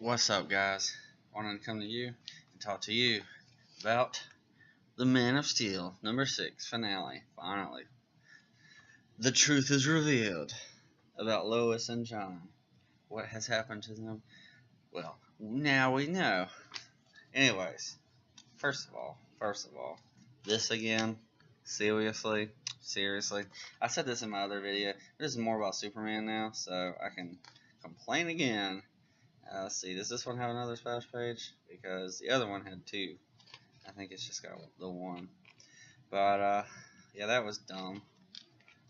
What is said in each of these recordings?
What's up, guys? Wanted to come to you and talk to you about the Man of Steel #6 finale. Finally, the truth is revealed about Lois and John. What has happened to them? Well, now we know. Anyways, first of all, this again. Seriously. I said this in my other video. This is more about Superman now, so I can complain again. Let's see, does this one have another splash page? Because the other one had two. I think it's just got the one. But, yeah, that was dumb.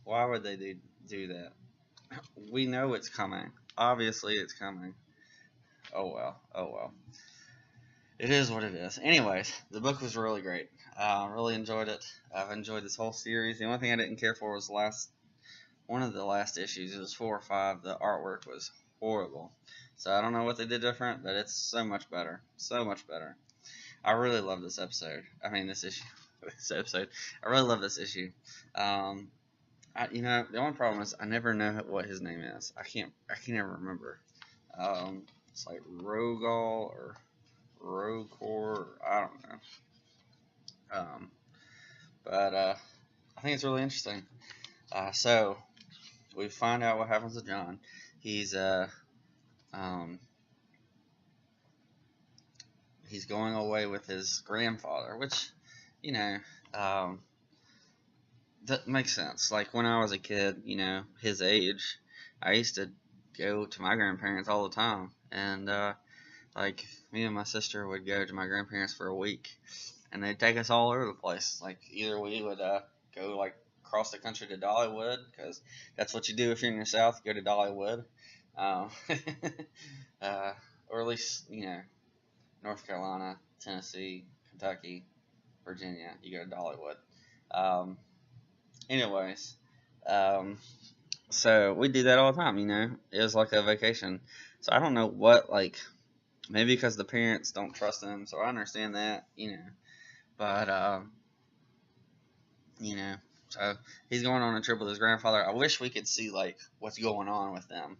Why would they do that? We know it's coming. Obviously, it's coming. Oh, well. It is what it is. Anyways, the book was really great. Really enjoyed it. I've enjoyed this whole series. The only thing I didn't care for was one of the last issues. It was 4 or 5. The artwork was horrible. So I don't know what they did different, but it's so much better. So much better. I really love this episode. I mean, this issue. I really love this issue. The only problem is I never know what his name is. I can't ever remember. It's like Rogal or Rocor, or I don't know. But I think it's really interesting. So we find out what happens to John. He's going away with his grandfather, which, that makes sense. Like when I was a kid, his age, I used to go to my grandparents all the time, and like me and my sister would go to my grandparents for a week, and they'd take us all over the place. Like either we would go like across the country to Dollywood, because that's what you do if you're in the South, you go to Dollywood, or at least North Carolina, Tennessee, Kentucky, Virginia, you go to Dollywood. Anyways, so we do that all the time, It was like a vacation. So I don't know what, maybe because the parents don't trust him, so I understand that, But, so he's going on a trip with his grandfather. I wish we could see, what's going on with them.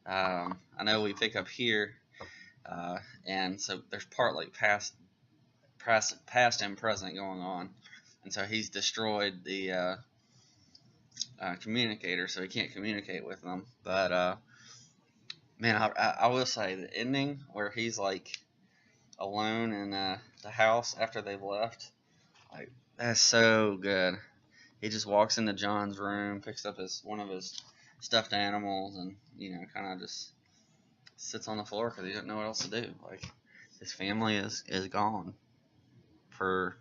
I know we pick up here, and so there's part, past and present going on. And so he's destroyed the communicator, so he can't communicate with them. But, man, I will say the ending where he's, alone in the house after they've left, that's so good. He just walks into John's room, picks up one of his stuffed animals, and, kind of just sits on the floor because he doesn't know what else to do. His family is gone for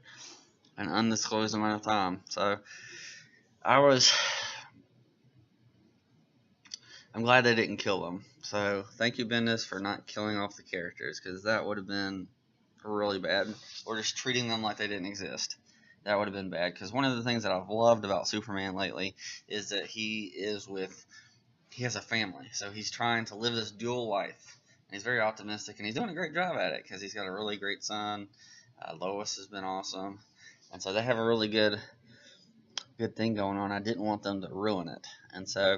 an undisclosed amount of time. So I'm glad they didn't kill them. So thank you, Bendis, for not killing off the characters, because that would have been really bad. Or just treating them like they didn't exist. That would have been bad, because one of the things that I've loved about Superman lately is that he has a family. So he's trying to live this dual life. And he's very optimistic, and he's doing a great job at it, because he's got a really great son. Lois has been awesome. And so they have a really good thing going on. I didn't want them to ruin it. And so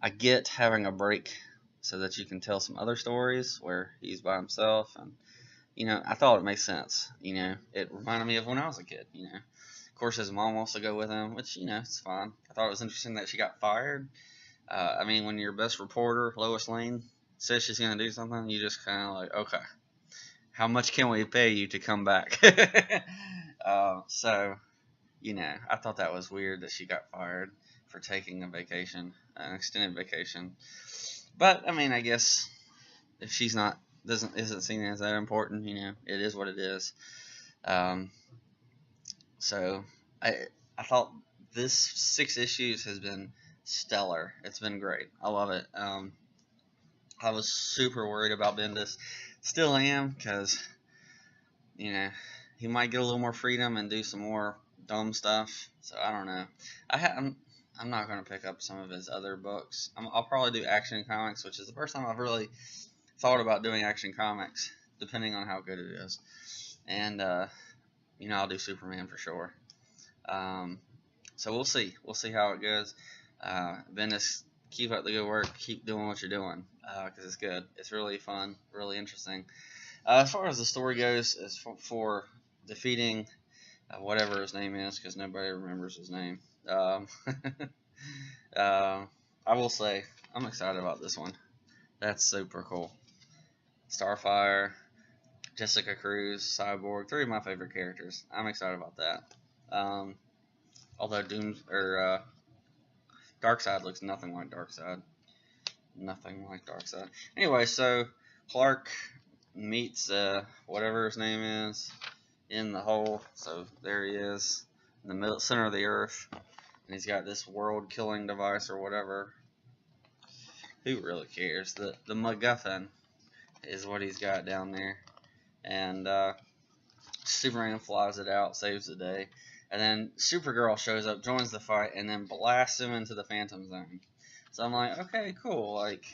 I get having a break so that you can tell some other stories where he's by himself. And, I thought it made sense. It reminded me of when I was a kid, Of course, his mom wants to go with him, which, it's fine. I thought it was interesting that she got fired. When your best reporter, Lois Lane, says she's going to do something, you just kind of okay, how much can we pay you to come back? So, I thought that was weird that she got fired for taking a vacation, an extended vacation. But, I guess if she's isn't seen as that important, it is what it is. So, I thought this 6 issues has been stellar. It's been great. I love it. I was super worried about Bendis. Still am, because, he might get a little more freedom and do some more dumb stuff. So, I don't know. I'm not going to pick up some of his other books. I'll probably do Action Comics, which is the first time I've really thought about doing Action Comics, depending on how good it is. And, I'll do Superman for sure. So we'll see. We'll see how it goes. Bendis, keep up the good work. Keep doing what you're doing. because it's good. It's really fun, really interesting. As far as the story goes, as for defeating whatever his name is, because nobody remembers his name. Um, I will say I'm excited about this one. That's super cool. Starfire, Jessica Cruz, Cyborg, three of my favorite characters. I'm excited about that. Although Darkseid looks nothing like Darkseid. Nothing like Darkseid. Anyway, so Clark meets whatever his name is in the hole. So there he is in the middle center of the earth, and he's got this world-killing device or whatever. Who really cares? The MacGuffin is what he's got down there, and Superman flies it out, saves the day, and then Supergirl shows up, joins the fight, and then blasts him into the Phantom Zone. So I'm like, okay, cool. Like,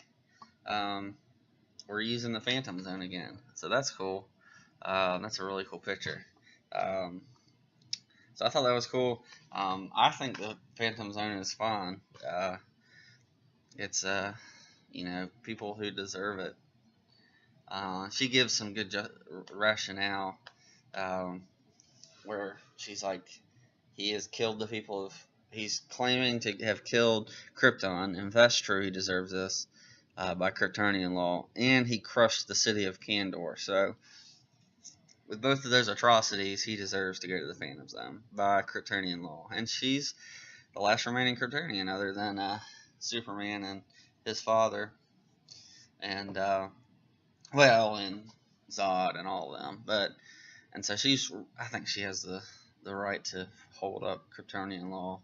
we're using the Phantom Zone again, so that's cool. That's a really cool picture. So I thought that was cool. I think the Phantom Zone is fine. It's people who deserve it. She gives some good rationale, where she's like, he has killed the people of. He's claiming to have killed Krypton, and if that's true, he deserves this by Kryptonian law, and he crushed the city of Kandor. So, with both of those atrocities, he deserves to go to the Phantom Zone by Kryptonian law. And she's the last remaining Kryptonian other than Superman and his father, and and Zod and all of them. And so I think she has the right to hold up Kryptonian law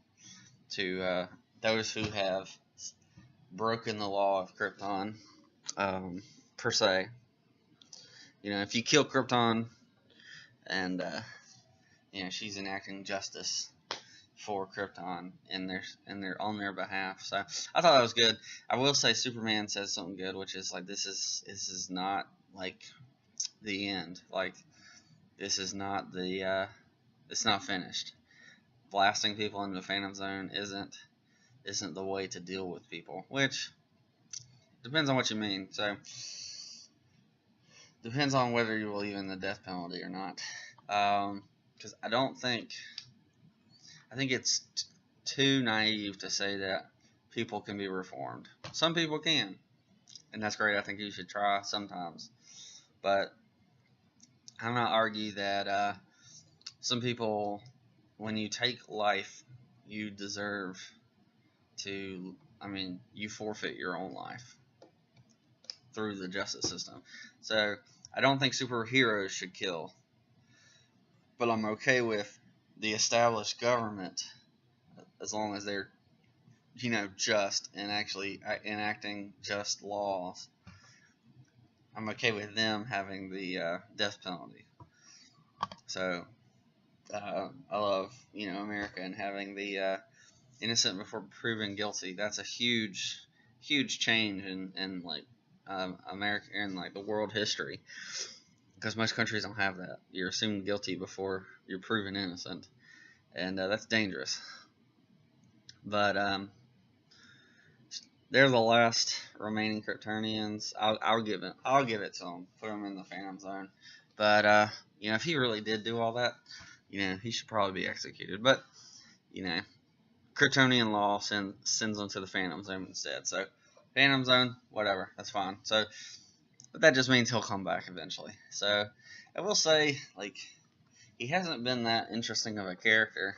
to those who have broken the law of Krypton, per se. If you kill Krypton, and she's enacting justice for Krypton in on their behalf. So I thought that was good. I will say Superman says something good, which is like, this is not like the end. Like, this is not it's not finished. Blasting people into the Phantom Zone isn't the way to deal with people, which depends on what you mean. So depends on whether you believe in the death penalty or not. Because I think it's too naive to say that people can be reformed. Some people can, and that's great. I think you should try sometimes. But I'm going to argue that some people, when you take life, you deserve to, you forfeit your own life through the justice system. So I don't think superheroes should kill, but I'm okay with the established government, as long as they're, just and actually enacting just laws. I'm okay with them having the death penalty. So I love, America, and having the innocent before proven guilty. That's a huge change in America and the world history, because most countries don't have that. You're assumed guilty before you're proven innocent, and that's dangerous. But they're the last remaining Kryptonians. I'll give it to them. Put them in the Phantom Zone. But if he really did do all that, he should probably be executed. But Kryptonian law sends them to the Phantom Zone instead. So Phantom Zone, whatever, that's fine. So, but that just means he'll come back eventually. So I will say, he hasn't been that interesting of a character.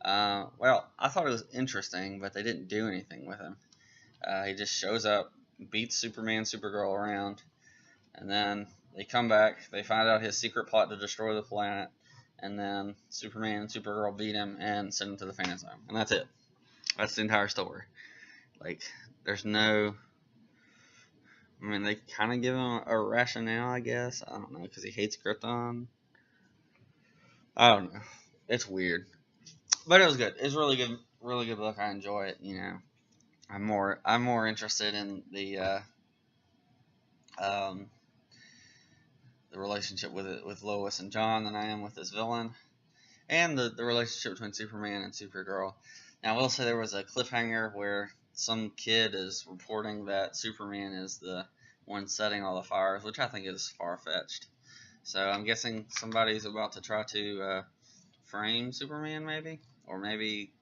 Well, I thought it was interesting, but they didn't do anything with him. He just shows up, beats Superman, Supergirl around, and then they come back. They find out his secret plot to destroy the planet, and then Superman and Supergirl beat him and send him to the Phantom Zone, and that's it. That's the entire story. There's no. They kind of give him a rationale, I guess. I don't know, because he hates Krypton. I don't know. It's weird, but it was good. It was really good book. I enjoy it. I'm more interested in the relationship with Lois and John than I am with this villain, and the relationship between Superman and Supergirl. Now, I will say there was a cliffhanger where some kid is reporting that Superman is the one setting all the fires, which I think is far-fetched. So I'm guessing somebody's about to try to frame Superman, maybe? Or maybe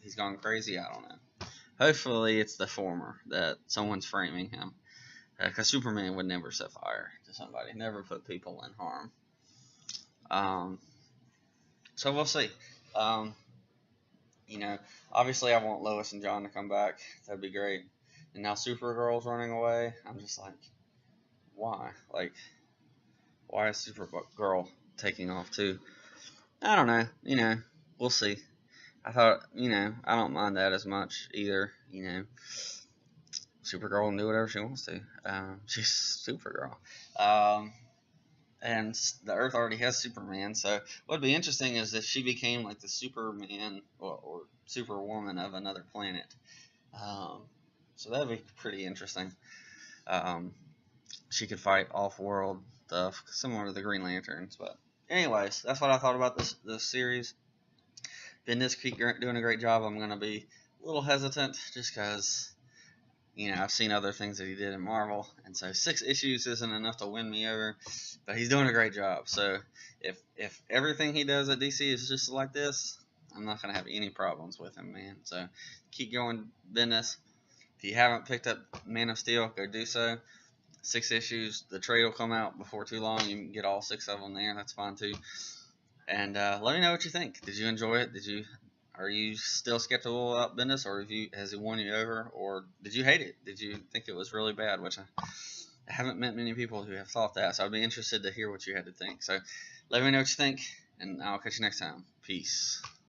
he's gone crazy, I don't know. Hopefully it's the former, that someone's framing him. Because Superman would never set fire to somebody, never put people in harm. So we'll see. Um, obviously I want Lois and John to come back. That'd be great. And now Supergirl's running away. I'm just like, why? Like, why is Supergirl taking off too? I don't know. We'll see. I thought, I don't mind that as much either. Supergirl can do whatever she wants to. She's Supergirl. And the Earth already has Superman, so what'd be interesting is if she became like the Superman or Superwoman of another planet. So that'd be pretty interesting. She could fight off-world stuff, similar to the Green Lanterns. But anyways, that's what I thought about this series. Bendis keep doing a great job. I'm gonna be a little hesitant just because I've seen other things that he did in Marvel, and so 6 issues isn't enough to win me over, but he's doing a great job. So if everything he does at DC is just like this, I'm not going to have any problems with him, man. So keep going, Bendis. If you haven't picked up Man of Steel, go do so. 6 issues. The trade will come out before too long. You can get all 6 of them there. That's fine, too. And let me know what you think. Did you enjoy it? Are you still skeptical about Bendis, or has he won you over, or did you hate it? Did you think it was really bad? Which I haven't met many people who have thought that, so I'd be interested to hear what you had to think. So let me know what you think, and I'll catch you next time. Peace.